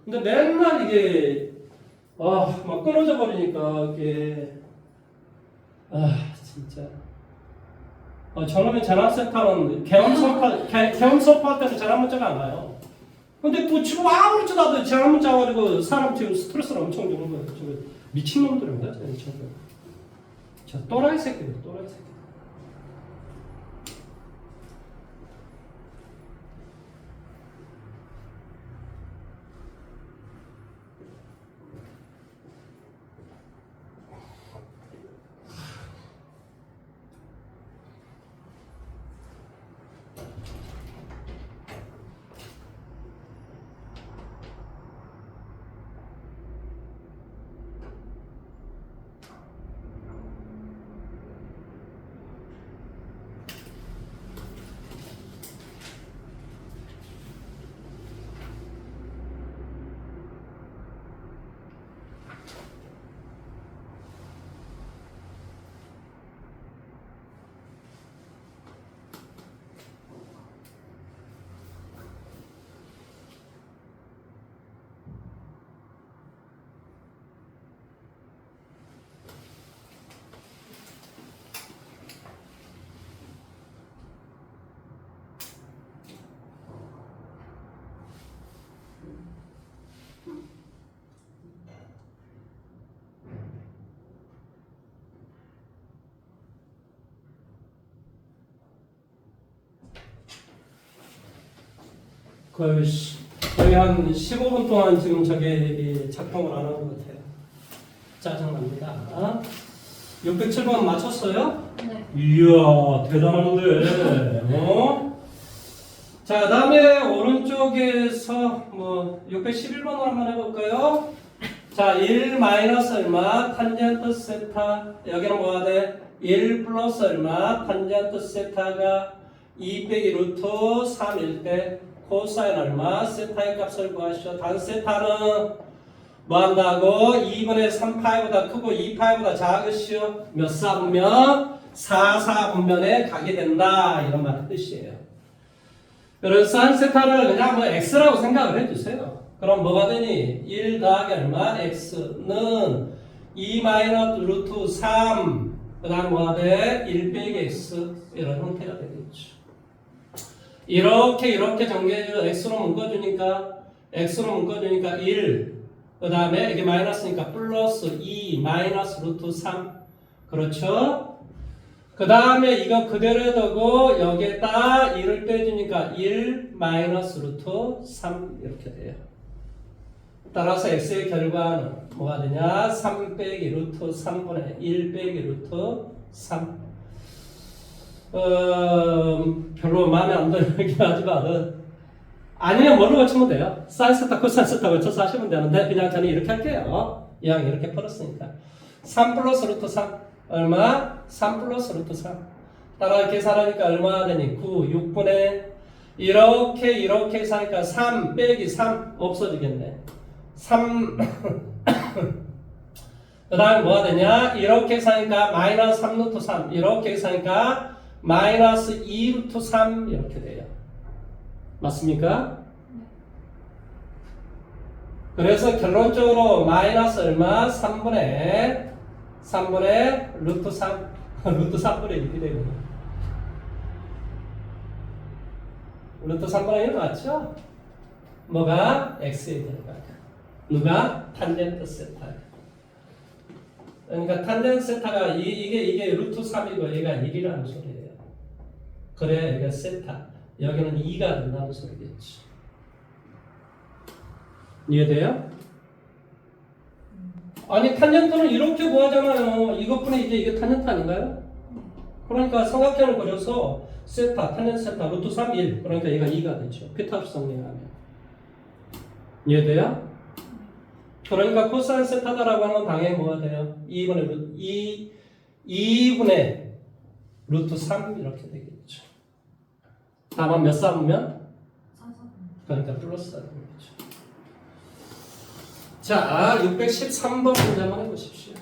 근데 맨날 이게 막 끊어져 버리니까 이게 진짜 저놈의 전환센터는 개헌 수업할 때는 전환 문자가 안 와요. 근데 또 지금 아무렇지도 않아도 전환 문자 와가지고 사람 지금 스트레스를 엄청 주는 거예요. 저 미친놈들인가? 저 또라이 새끼들, 또라이 새끼. 거의 한 15분 동안 지금 저게 작동을 안 하는 것 같아요. 짜증납니다. 607번 맞췄어요? 네. 이야, 대단한데. 자, 다음에 오른쪽에서 611번으로 한번 해볼까요? 자, 1 마이너스 얼마, 탄젠트 세타. 여기는 뭐가 돼? 1 플러스 얼마, 탄젠트 세타가 2 빼기 루트 3일 때 코사인 얼마, 세타의 값을 구하시오. 단 세타는 뭐 한다고? 2분의 3파이보다 크고 2파이보다 작으시오. 몇 사분면? 4사분면에 가게 된다. 이런 말의 뜻이에요. 그래서 한 세타를 그냥 x라고 생각을 해주세요. 그럼 뭐가 되니? 1 더하기 얼마? x는 2 마이너스 루트 3. 그 다음 뭐가 돼? 1 빼기 x. 이런 형태가 되겠죠. 이렇게 정리해줘. x로 묶어주니까 1. 그 다음에 이게 마이너스니까 플러스 2 마이너스 루트 3. 그렇죠? 그 다음에 이거 그대로 두고 여기에다 1을 빼주니까 1 마이너스 루트 3 이렇게 돼요. 따라서 x의 결과는 뭐가 되냐? 3 빼기 루트 3분의 1 빼기 루트 3. 별로 마음에 안 들긴 하지만 아니면 뭘로 고치면 돼요? 사인 세타, 코사인 세타 고쳐서 하시면 되는데 그냥 저는 이렇게 할게요. 이왕 이렇게 풀었으니까 3 플러스 루트 3 얼마? 3 플러스 루트 3 따라 계산하니까 얼마나 되니? 9, 6분의 이렇게 사니까 3 빼기 3 없어지겠네. 3 그 다음에 뭐가 되냐? 이렇게 사니까 마이너스 3 루트 3 이렇게 사니까 마이너스 2 루트 3 이렇게 돼요. 맞습니까? 그래서 결론적으로 마이너스 얼마? 3분의 루트 3 루트 3분의 1이 되거든요. 루트 3분의 1 맞죠? 뭐가? x의 결과. 누가? 탄젠트 세타. 그러니까 탄젠트 세타가 이게 루트 3이고 얘가 1이라는 소리예요. 그래, 이게 세타. 여기는 2가 된다는 소리겠지. 이해돼요? 아니, 탄젠트는 이렇게 구하잖아요. 이것뿐이 이게 탄젠트 아닌가요? 그러니까 삼각형을 그려서 세타, 탄젠트 세타, 루트 3, 1. 그러니까 얘가 2가 되죠. 피타고라스 정리하면. 이해돼요? 그러니까 코사인 세타다라고 하는 건 당연히 뭐가 돼요? 2분의 루트 3 이렇게 되겠죠. 다만 몇 사분면? 4사분. 그러니까 플러스 4분면이죠. 자, 613번 문제 한번 해보십시오.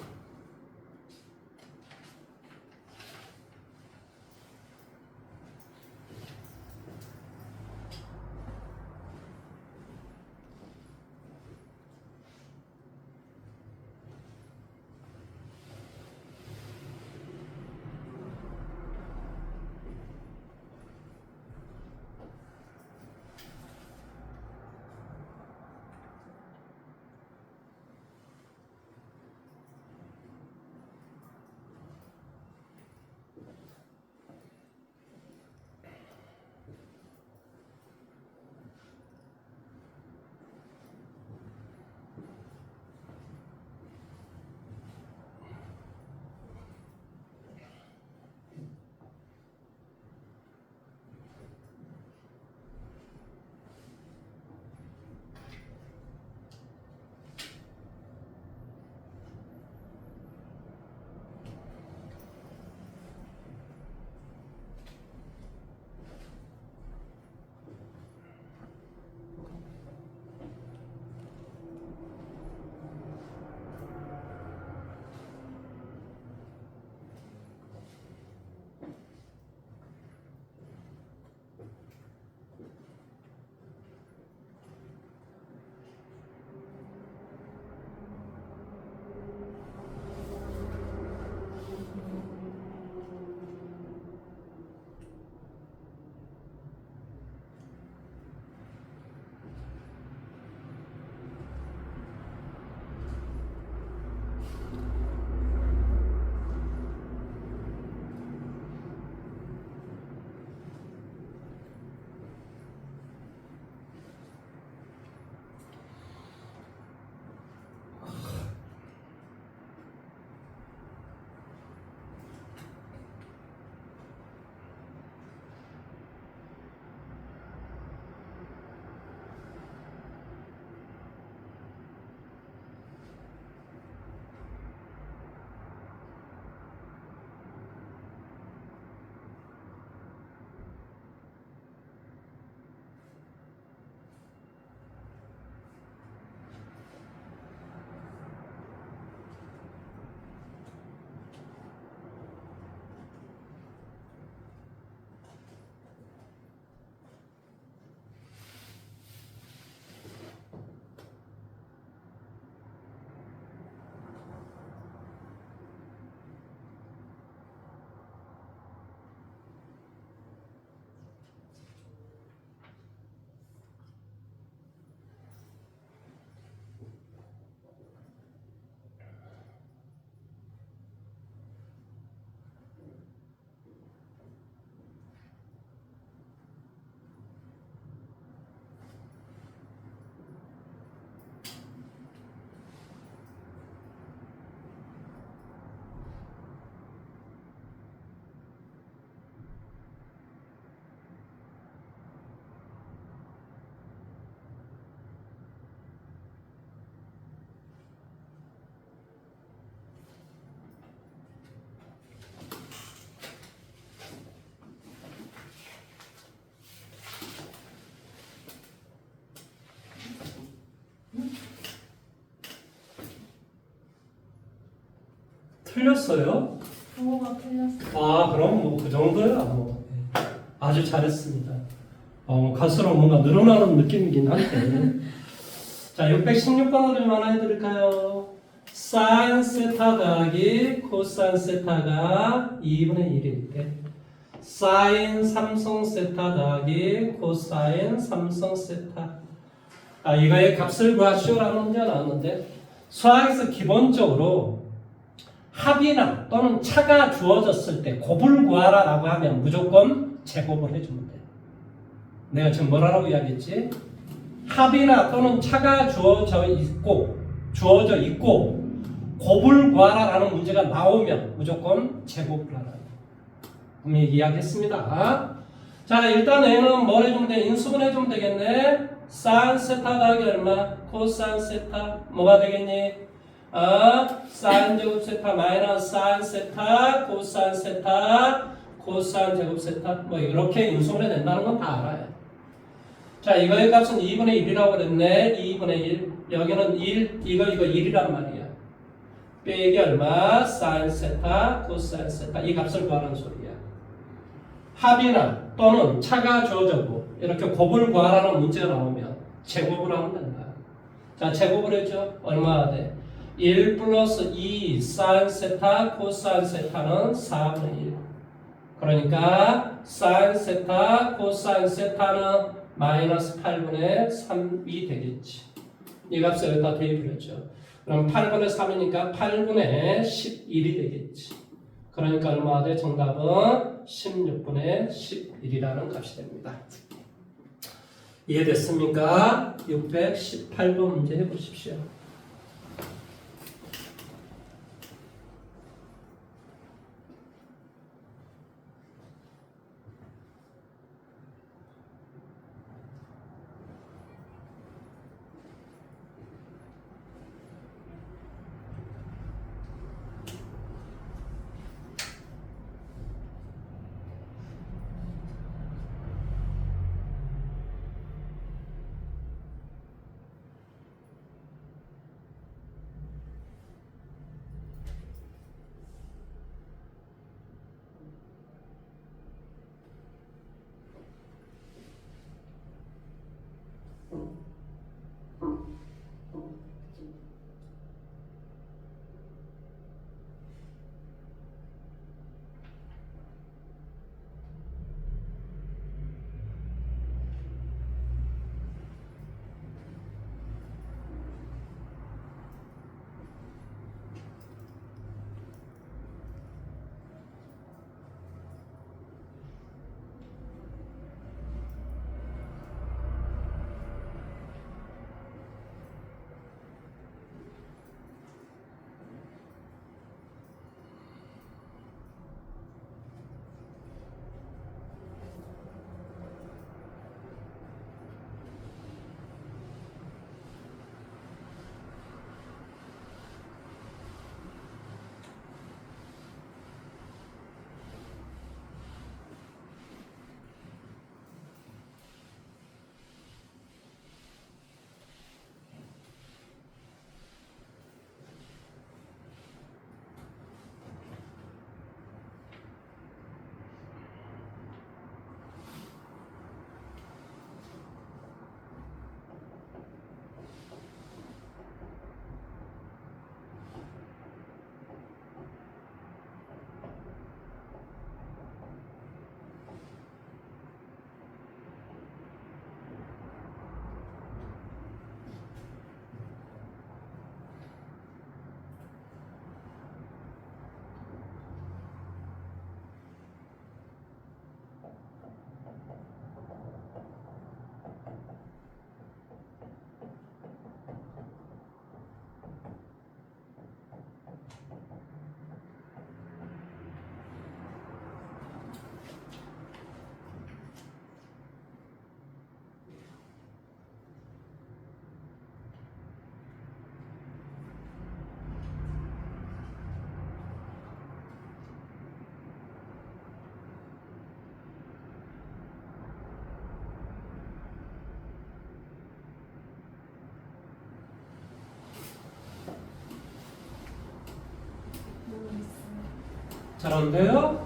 틀렸어요? 부호가 틀렸어. 아, 그럼 뭐 그 정도야. 뭐. 아주 잘했습니다. 갈수록 뭔가 늘어나는 느낌이긴 한데. 자, 616번으로 좀 하나 해드릴까요? 사인 세타 더하기 코사인 세타가 2분의 1일 때 사인 삼성 세타 더하기 코사인 삼성 세타. 이거의 값을 구하시오라는 문제가 나왔는데 수학에서 기본적으로 합이나 또는 차가 주어졌을 때 곱을 구하라라고 하면 무조건 제곱을 해주면 돼요. 내가 지금 뭐라고 이야기했지? 합이나 또는 차가 주어져 있고 곱을 구하라라는 문제가 나오면 무조건 제곱을 하라. 분명히 이야기했습니다. 자, 일단 A는 뭘 해주면 돼? 인수분 해주면 되겠네. 사인 세타 더하기 얼마? 코사인 세타. 뭐가 되겠니? 사인 제곱 세타 마이너스 사인 세타 코사인 세타 코사인 제곱 세타. 뭐 이렇게 인수분해 된다는 건 다 알아요. 자, 이거의 값은 2분의 1이라고 그랬네. 2분의 1. 여기는 1, 이거 1이란 말이야. 빼기 얼마? 사인 세타, 코사인 세타. 이 값을 구하라는 소리야. 합이나 또는 차가 주어졌고 이렇게 곱을 구하라는 문제가 나오면 제곱을 하면 된다. 자, 제곱을 해줘. 얼마가 돼? 1 플러스 2 사인 세타, 코사인 세타는 4분의 1. 그러니까 사인 세타, 코사인 세타는 마이너스 8분의 3이 되겠지. 이 값을 여기다 대입을 했죠. 그럼 8분의 3이니까 8분의 11이 되겠지. 그러니까 얼마가 돼? 정답은 16분의 11이라는 값이 됩니다. 이해됐습니까? 618번 문제 해보십시오. 잘 안 돼요?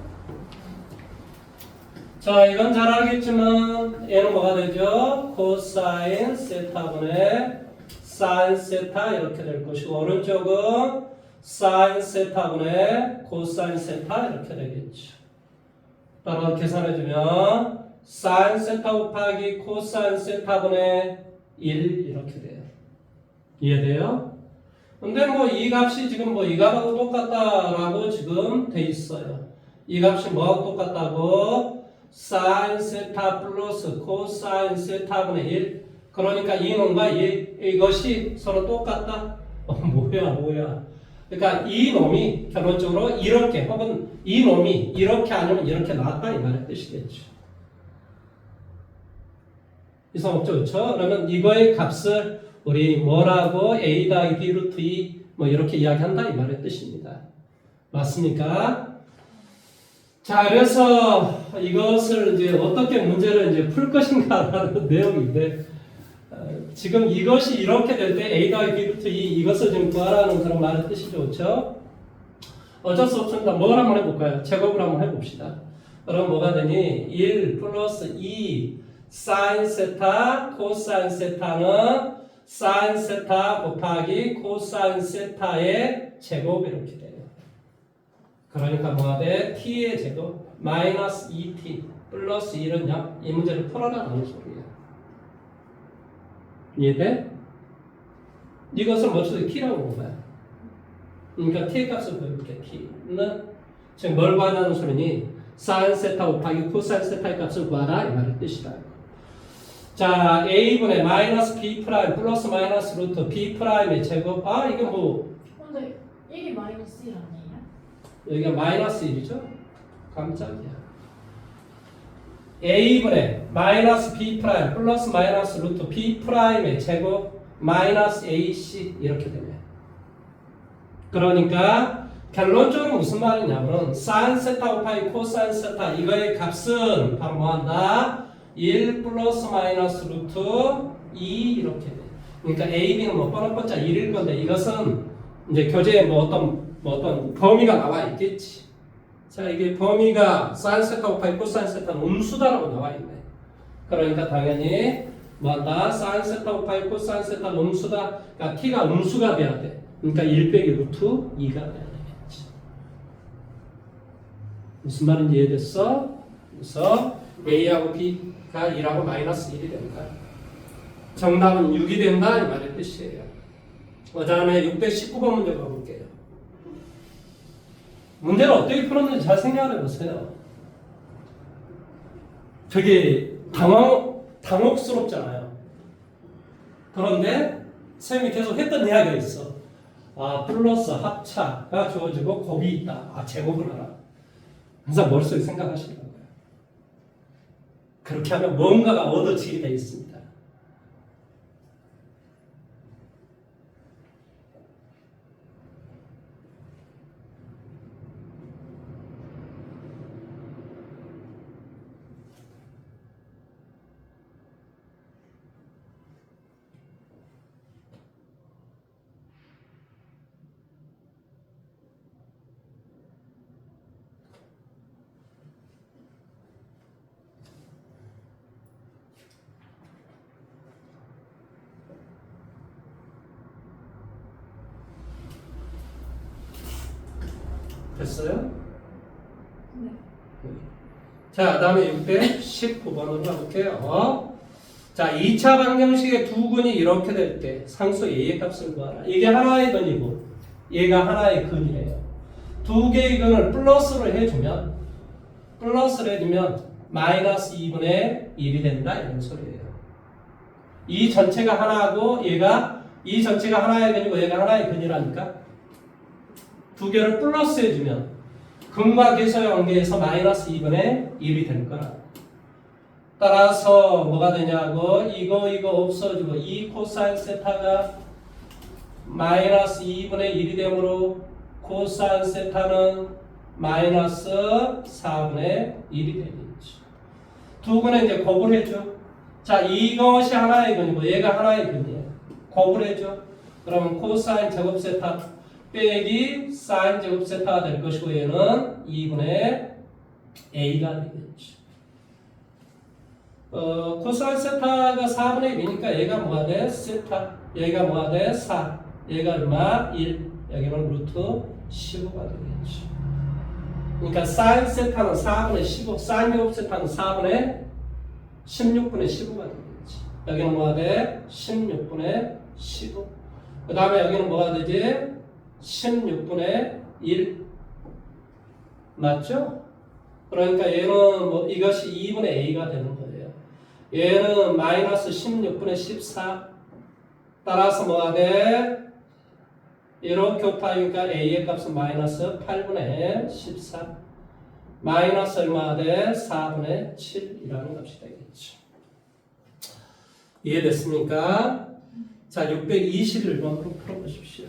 자, 이건 잘 알겠지만 얘는 뭐가 되죠? 코사인 세타분의 사인 세타 이렇게 될 것이고 오른쪽은 사인 세타분의 코사인 세타 이렇게 되겠죠. 따라 계산해주면 사인 세타 곱하기 코사인 세타분의 1 이렇게 돼요. 이해돼요? 근데 뭐 이 값이 지금 뭐 이 값하고 똑같다라고 지금 돼 있어요. 이 값이 뭐하고 똑같다고? 사인 세타 플러스 코사인 세타분의 1. 그러니까 이 놈과 이것이 서로 똑같다. 뭐야. 그러니까 이 놈이 결론적으로 이렇게 혹은 이 놈이 이렇게 아니면 이렇게 나왔다 이 말의 뜻이겠죠. 이상 없죠, 그렇죠? 그러면 이거의 값을 우리 뭐라고 a 더하기 b 루트 2 뭐 이렇게 이야기한다 이 말의 뜻입니다. 맞습니까? 자, 그래서 이것을 이제 어떻게 문제를 이제 풀 것인가라는 내용인데 지금 이것이 이렇게 될 때 a 더하기 b 루트 2 이것을 지금 구하라는 그런 말의 뜻이죠, 그렇죠? 어쩔 수 없습니다. 뭘 한번 해볼까요? 제곱을 한번 해봅시다. 그럼 뭐가 되니? 1 플러스 2 사인 세타 코사인 세타는 사인 세타 곱하기 코사인 세타의 제곱 이렇게 돼요. 그러니까 뭐가 돼? t의 제곱 마이너스 2t 플러스 1은 0. 이 문제를 풀어라는 소리야. 이해돼? 이것을 뭐죠? t라고 본 거야. 그러니까 t의 값을 보여줄게. t는 지금 뭘 구하자는 소리니? 사인 세타 곱하기 코사인 세타의 값을 구하라 이 말의 뜻이다. 자, a분의 마이너스 b 프라임 플러스 마이너스 루트 b 프라임의 제곱. 아, 이게 뭐 근데 1이 마이너스 1 아니에요? 여기가 마이너스 1이죠? 깜짝이야. a분의 마이너스 b 프라임 플러스 마이너스 루트 b 프라임의 제곱 마이너스 ac 이렇게 되네. 그러니까 결론적으로 무슨 말이냐면 사인 세타 곱하기 코사인 세타 이거의 값은 바로 뭐한다? 1 플러스 마이너스 루트 2 이렇게 돼. 그러니까 a, b는 뭐 뻔뻔짜 1일 건데 이것은 이제 교재에 뭐 어떤 범위가 나와 있겠지. 자, 이게 범위가 사인 세타 곱하기 코사인 세타는 음수다라고 나와 있네. 그러니까 당연히 뭐한다? 사인 세타 곱하기 코사인 세타는 음수다. 그러니까 t가 음수가 돼야 돼. 그러니까 1 빼기 루트 2가 돼야 되겠지. 무슨 말인지 이해됐어? 그래서 a하고 b가 1하고 마이너스 1이 된다. 정답은 6이 된다 이 말의 뜻이에요. 그 다음에 619번 문제 가볼게요. 문제를 어떻게 풀었는지 잘 생각해 보세요. 되게 당혹스럽잖아요. 그런데 쌤이 계속 했던 이야기가 있어. 아, 플러스 합차가 주어지고 곱이 있다. 아, 제곱을 하라. 항상 머릿속에 생각하시는 거예요. 그렇게 하면 뭔가가 얻어지게 되어 있습니다. 됐어요? 네. 자, 다음에 619번으로 가볼게요. 자, 2차 방정식의 두 근이 이렇게 될 때 상수 a의 값을 구하라. 이게 하나의 근이고 얘가 하나의 근이에요. 두 개의 근을 플러스를 해주면 마이너스 2분의 1이 된다 이런 소리예요. 이 전체가 하나고 이 전체가 하나의 근이고 얘가 하나의 근이라니까 두 개를 플러스 해주면 근과 계수의 관계에서 마이너스 2분의 1이 될 거라. 따라서 뭐가 되냐고 이거 없어지고 이 코사인 세타가 마이너스 2분의 1이 되므로 코사인 세타는 마이너스 4분의 1이 되겠죠. 두 근에 이제 곱을 해줘. 자, 이것이 하나의 근이고 얘가 하나의 근이에요. 곱을 해줘. 그러면 코사인 제곱 세타 빼기 사인 제곱 세타가 될 것이고 얘는 2분의 a가 되겠죠. 코사인 세타가 4분의 1이니까 얘가 뭐가 돼? 세타. 얘가 뭐가 돼? 4. 얘가 얼마? 1. 여기는 루트 15가 되겠죠. 그러니까 사인 세타는 4분의 15, 사인 제곱 세타는 4분의 16분의 15가 되겠지. 여기는 뭐가 돼? 16분의 15. 그 다음에 여기는 뭐가 되지? 16분의 1. 맞죠? 그러니까 얘는 뭐 이것이 2분의 a가 되는 거예요. 얘는 마이너스 16분의 14. 따라서 뭐가 돼? 이렇게 곱하니까 a의 값은 마이너스 8분의 14. 마이너스 얼마가 돼? 4분의 7이라는 값이 되겠죠. 이해됐습니까? 자, 621번으로 풀어보십시오.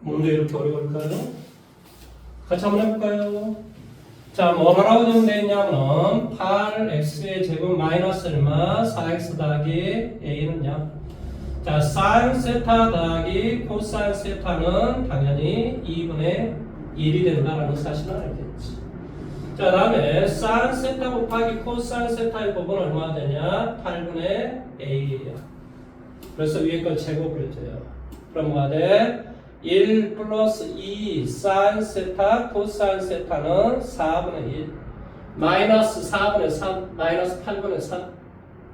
문제 이렇게 어려울까요? 같이 한번 해볼까요? 자, 뭐라고 정되어 있냐면 8x의 제곱 마이너스 얼마? 4x 더하기 a는요. 자, sin 세타 더하기 코사인 세타는 당연히 2분의 1이 된다라는 사실을 알겠지. 자, 다음에 sin 세타 곱하기 코사인 세타의 곱은 얼마나 되냐? 8분의 a예요. 그래서 위에 걸 제곱을 해줘요. 그럼 뭐가 돼? 1 플러스 2 sin 세타 코사인 세타는 4분의 1 마이너스 4분의 3 마이너스 8분의 3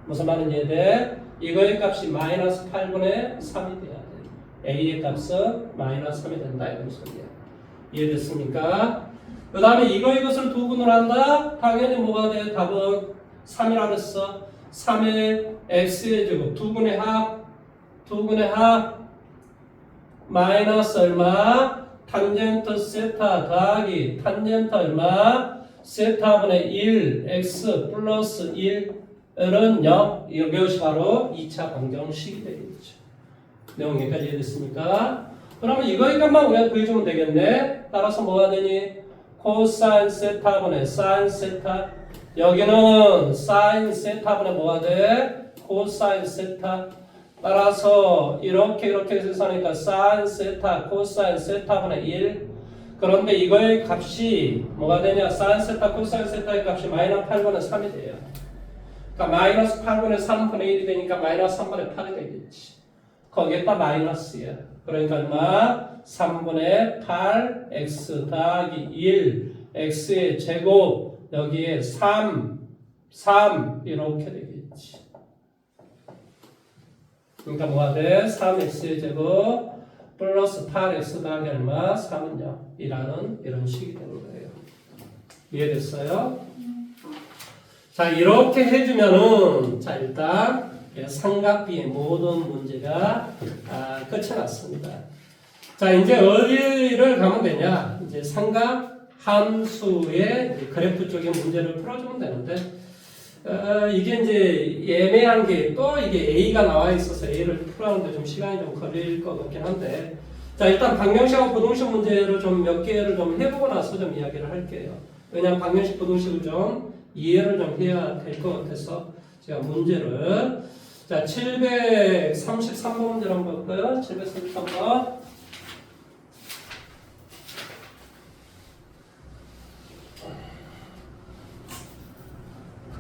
무슨 말인지 이해돼? 이거의 값이 마이너스 8분의 3이 돼야 돼. a의 값은 마이너스 3이 된다 이런 소리야. 이해됐습니까? 그 다음에 이것을 두 분을 한다? 당연히 뭐가 돼? 답은 3이라 그랬어. 3의 x의 제곱 두 분의 합 마이너스 얼마? 탄젠트 세타 더하기 탄젠트 얼마? 세타분의 1 x 플러스 1은 0. 이것이 바로 2차 방정식이 되겠죠. 내용 여기까지 이해됐습니까? 그러면 이거의 값만 우리가 구해주면 되겠네. 따라서 뭐가 되니? 코사인 세타분의 사인 세타. 여기는 사인 세타분의 뭐가 돼? 코사인 세타. 따라서 이렇게 계산하니까 사인 세타 코사인 세타분의 1. 그런데 이거의 값이 뭐가 되냐? 사인 세타 코사인 세타의 값이 마이너스 8분의 3이 돼요. 그러니까 마이너스 8분의 3분의 1이 되니까 마이너스 3분의 8이 되겠지. 거기에다 마이너스야. 그러니까 얼마? 3분의 8 x 더하기 1 x의 제곱 여기에 3 이렇게 되겠지. 그러니까 뭐가 돼? 3x의 제곱 플러스 8x 더하기 얼마? 3은 0이라는 이런 식이 되는 거예요. 이해됐어요? 자, 이렇게 해주면은 자 일단 삼각비의 모든 문제가 끝이 났습니다. 자, 이제 어디를 가면 되냐? 이제 삼각 함수의 그래프 쪽의 문제를 풀어주면 되는데, 이게 이제 애매한 게 또 이게 A가 나와 있어서 A를 풀어하는데 좀 시간이 좀 걸릴 것 같긴 한데, 자, 일단 방정식하고 부동식 문제를 좀 몇 개를 좀 해보고 나서 좀 이야기를 할게요. 왜냐면 방정식, 부동식을 좀 이해를 좀 해야 될 것 같아서 제가 문제를 자, 733번 문제를 한번 볼까요? 733번.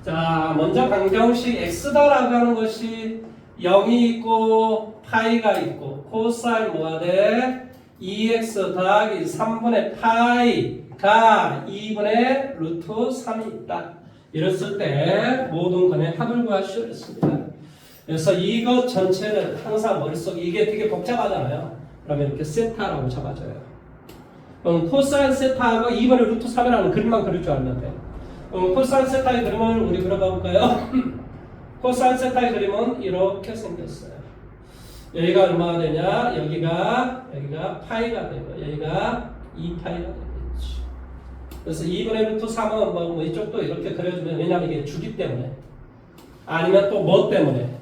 자, 먼저 방정식 x다라고 하는 것이 0이 있고 파이가 있고 코사인 뭐가 돼? 2x 더하기 3분의 파이가 2분의 루트 3이 있다. 이랬을 때 모든 건의 합을 구하시오 했습니다. 그래서 이것 전체를 항상 머릿속에 이게 되게 복잡하잖아요. 그러면 이렇게 세타라고 잡아줘요. 그럼 코사인 세타하고 2분의 루트 3이라는 그림만 그릴 줄 알면 돼. 그럼 코사인 세타의 그림을 우리 그려봐 볼까요? 코사인 세타의 그림은 이렇게 생겼어요. 여기가 얼마가 되냐? 여기가 파이가 되고 여기가 2파이가 되겠지. 그래서 2분의 루트 3은 뭐 이쪽도 이렇게 그려주면 왜냐면 이게 주기 때문에 아니면 또 뭐 때문에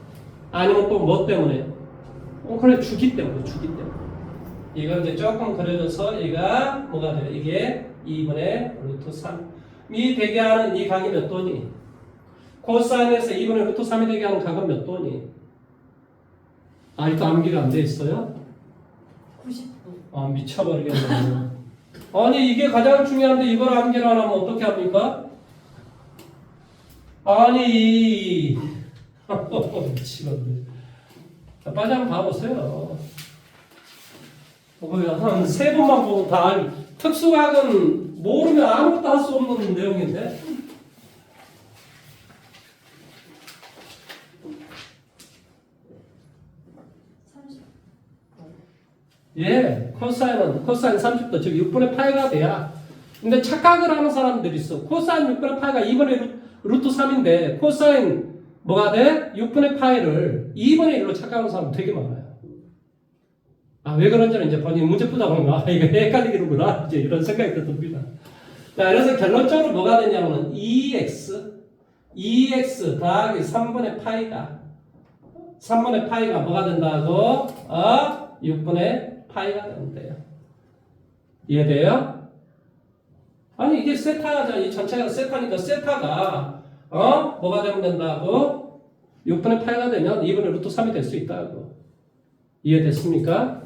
아니면 또 뭐 때문에 그래 주기 때문에 이걸 이제 조금 그려줘서 얘가 뭐가 돼요? 이게 2분의 루트 3이 되게 하는 이 각이 몇 도니? 코사인에서 2분의 루트 3이 되게 하는 각은 몇 도니? 아직도 암기가 안 돼 있어요? 90도. 미쳐버리겠네. 아니 이게 가장 중요한데 이걸 암기를 안 하면 어떻게 합니까? 아니 미치겠네. 자, 빨리 한번 봐보세요. 한 세 번만 보고 다 특수학은 모르면 아무것도 할 수 없는 내용인데. 예, 코사인 30도, 즉 6분의 파이가 돼야. 근데 착각을 하는 사람들이 있어. 코사인 6분의 파이가 2분의 루트 3인데 코사인 뭐가 돼? 6분의 파이를 2분의 1로 착각하는 사람 되게 많아요. 왜 그런지는 이제 본인이 문제 푸다 보면 이거 헷갈리는구나 이제 이런 생각이 듭니다. 자, 그래서 결론적으로 뭐가 되냐면 2x 더하기 3분의 파이가 뭐가 된다고? 6분의 파이가 된대요. 이해돼요? 아니 이게 세타잖아. 이 전체가 세타니까 세타가 뭐가 되면 된다고? 6분의 파이가 되면 2분의 루트 3이 될 수 있다고. 이해됐습니까?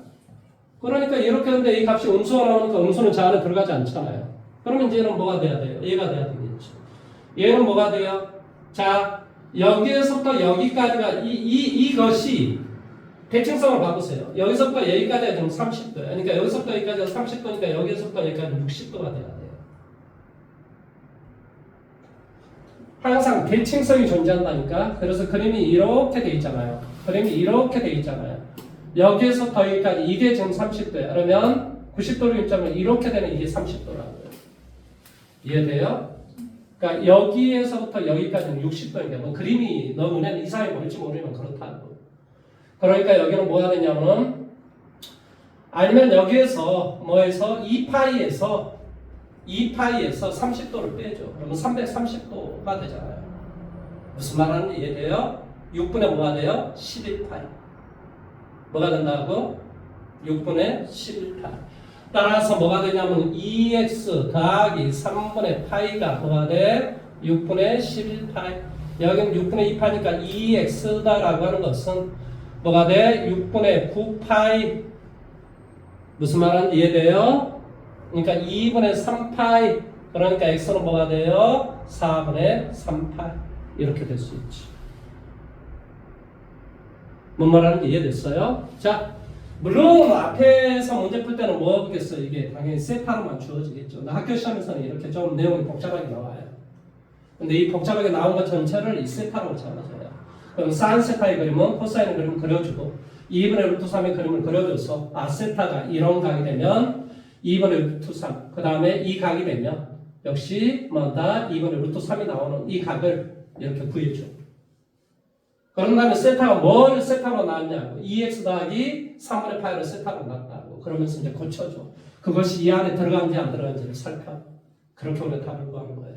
그러니까 이렇게 하는데 이 값이 음수가 나오니까 음수는 저 안에 들어가지 않잖아요. 그러면 이제 얘는 뭐가 돼야 돼요? 얘가 돼야 되겠죠. 얘는 뭐가 돼요? 자, 여기에서부터 여기까지가 이것이 대칭성을 바꾸세요. 여기서부터 여기까지가 지금 30도예요. 그러니까 여기서부터 여기까지가 30도니까 여기서부터 여기까지 60도가 돼야 돼요. 항상 대칭성이 존재한다니까. 그래서 그림이 이렇게 돼 있잖아요. 그림이 이렇게 돼 있잖아요. 여기에서부터 여기까지 이게 지금 30도예요. 그러면 90도로 입자면 이렇게 되는 이게 30도라고요. 이해돼요? 그러니까 여기에서부터 여기까지는 60도니까 뭐 그림이 너 눈에는 이상해 보일지 모르면 그렇다고. 그러니까 여기는 뭐가 되냐면 아니면 여기에서 뭐에서 2파이에서 30도를 빼죠. 그러면 330도가 되잖아요. 무슨 말 하는지 이해돼요? 6분의 뭐가 돼요? 11파이. 뭐가 된다고? 6분의 11파이. 따라서 뭐가 되냐면 2x 더하기 3분의 파이가 뭐가 돼? 6분의 11파이. 여기는 6분의 2파니까 2x다라고 하는 것은 뭐가 돼? 6분의 9파이. 무슨 말하는지 이해돼요? 그러니까 2분의 3파이. 그러니까 x는 뭐가 돼요? 4분의 3파이. 이렇게 될 수 있지. 뭔 말하는지 이해됐어요? 자, 물론 앞에서 문제 풀 때는 뭐 하겠어요? 이게 당연히 세타로만 주어지겠죠. 학교 시험에서는 이렇게 좀 내용이 복잡하게 나와요. 근데 이 복잡하게 나온 것 전체를 이 세타로 잡아줘요. 그럼 사인 세타의 그림은 코사인의 그림을 그려주고 2분의 루트 3의 그림을 그려줘서 세타가 이런 각이 되면 2분의 루트 3, 그 다음에 이 각이 되면 역시 뭐다 2분의 루트 3이 나오는 이 각을 이렇게 구해줘. 그런 다음에 세타가 뭘 세타로 나왔냐고 2x 더하기 3분의 파이로 세타로 나왔다고 그러면서 이제 고쳐줘. 그것이 이 안에 들어간지 안 들어간지를 살펴. 그렇게 우리가 답을 구하는 거예요.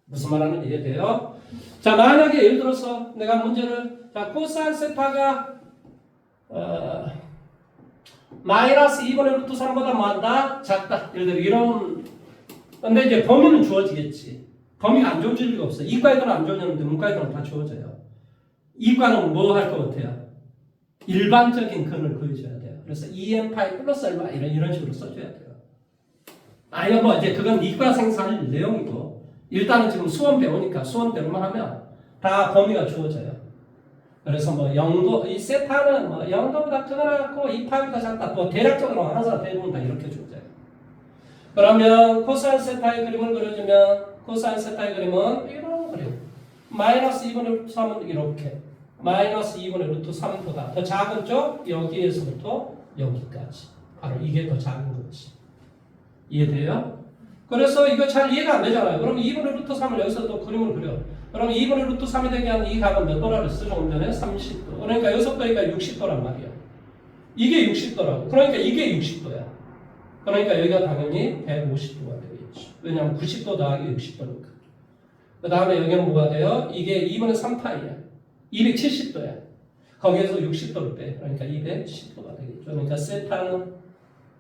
무슨 말하는지 이해돼요? 자, 만약에 예를 들어서 내가 문제를 자 코사인 세타가 마이너스 2분의 루트 3보다 뭐한다? 작다. 예를 들어 이런 근데 이제 범위는 주어지겠지. 범위가 안 주어질 리가 없어요. 이과애들은 안 주어지는데 문과애들은 다 주어져요. 이과는 뭐 할 것 같아요? 일반적인 근을 구해줘야 돼요. 그래서 2n파이 플러스 얼마 이런 식으로 써줘야 돼요. 아니면 뭐 이제 그건 이과 생산일 내용이고 일단은 지금 수원 배우니까 수원대로만 하면 다 범위가 주어져요. 그래서 뭐 0도 이 세타는 뭐 0도보다 크거나 2파이보다 작다. 뭐 대략적으로 항상 대부분 다 이렇게 주어져요. 그러면 코사인 세타의 그림을 그려주면 코사인 세타의 그림은 이런 그림. 마이너스 2분의 루트 3은 이렇게 마이너스 2분의 루트 3보다 더 작은 쪽 여기에서부터 여기까지 바로 이게 더 작은 거지. 이해돼요? 그래서 이거 잘 이해가 안 되잖아요. 그럼 2분의 루트 3을 여기서 또 그림을 그려. 그럼 2분의 루트 3이 되게 하는 이 각은 몇 도라 그랬어? 조금 전에 30도. 그러니까 여기서부터 여기가 60도란 말이야. 이게 60도라고. 그러니까 이게 60도야. 그러니까 여기가 당연히 150도가 되겠지. 왜냐하면 90도 더하기 60도니까. 그 다음에 여기는 뭐가 돼요? 이게 2분의 3파이야. 270도야. 거기에서 60도를 빼. 그러니까 210도가 되겠죠. 그러니까 세타는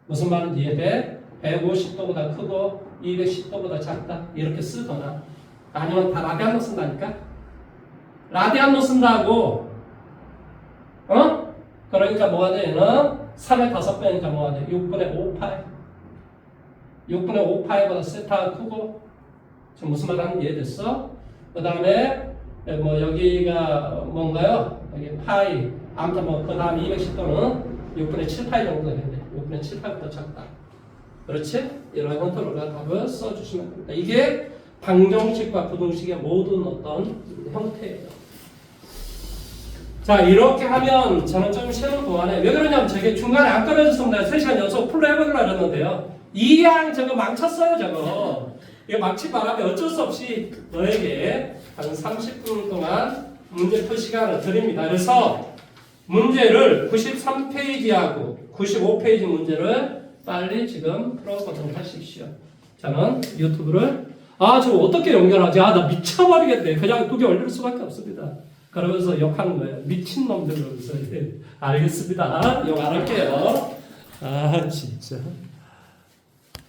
무슨 말인지 이해돼? 150도보다 크고 210도보다 작다. 이렇게 쓰거나 아니면 다 라디안로 쓴다니까? 라디안로 쓴다고. 어? 그러니까 뭐가 돼? 얘는 3의 5배니까 뭐가 돼? 6분의 5파이. 6분의 5파이보다 세타가 크고 지금 무슨 말 하는지 이해됐어? 그 다음에 뭐 여기가 뭔가요? 여기 파이 아무튼 뭐 그 다음 210도는 6분의 7파이 정도 되는데 6분의 7파이보다 작다. 그렇지? 이런 형태로 답을 써주시면 됩니다. 이게 방정식과 부등식의 모든 어떤 형태예요. 자, 이렇게 하면 저는 좀 쉬는 동안에 왜 그러냐면 저게 중간에 안 끊어졌으면 내가 3시간 연속 풀로 해보려고 했는데요. 이 양 저거 망쳤어요, 저거. 이거 망치 바람에 어쩔 수 없이 너에게 한 30분 동안 문제 풀 시간을 드립니다. 그래서 문제를 93페이지하고 95페이지 문제를 빨리 지금 풀어보도록 하십시오. 저는 유튜브를 저거 어떻게 연결하지? 나 미쳐버리겠네. 그냥 두 개 올릴 수밖에 없습니다. 그러면서 욕하는 거예요. 미친놈들 그러면서 알겠습니다. 욕 안 할게요. 진짜.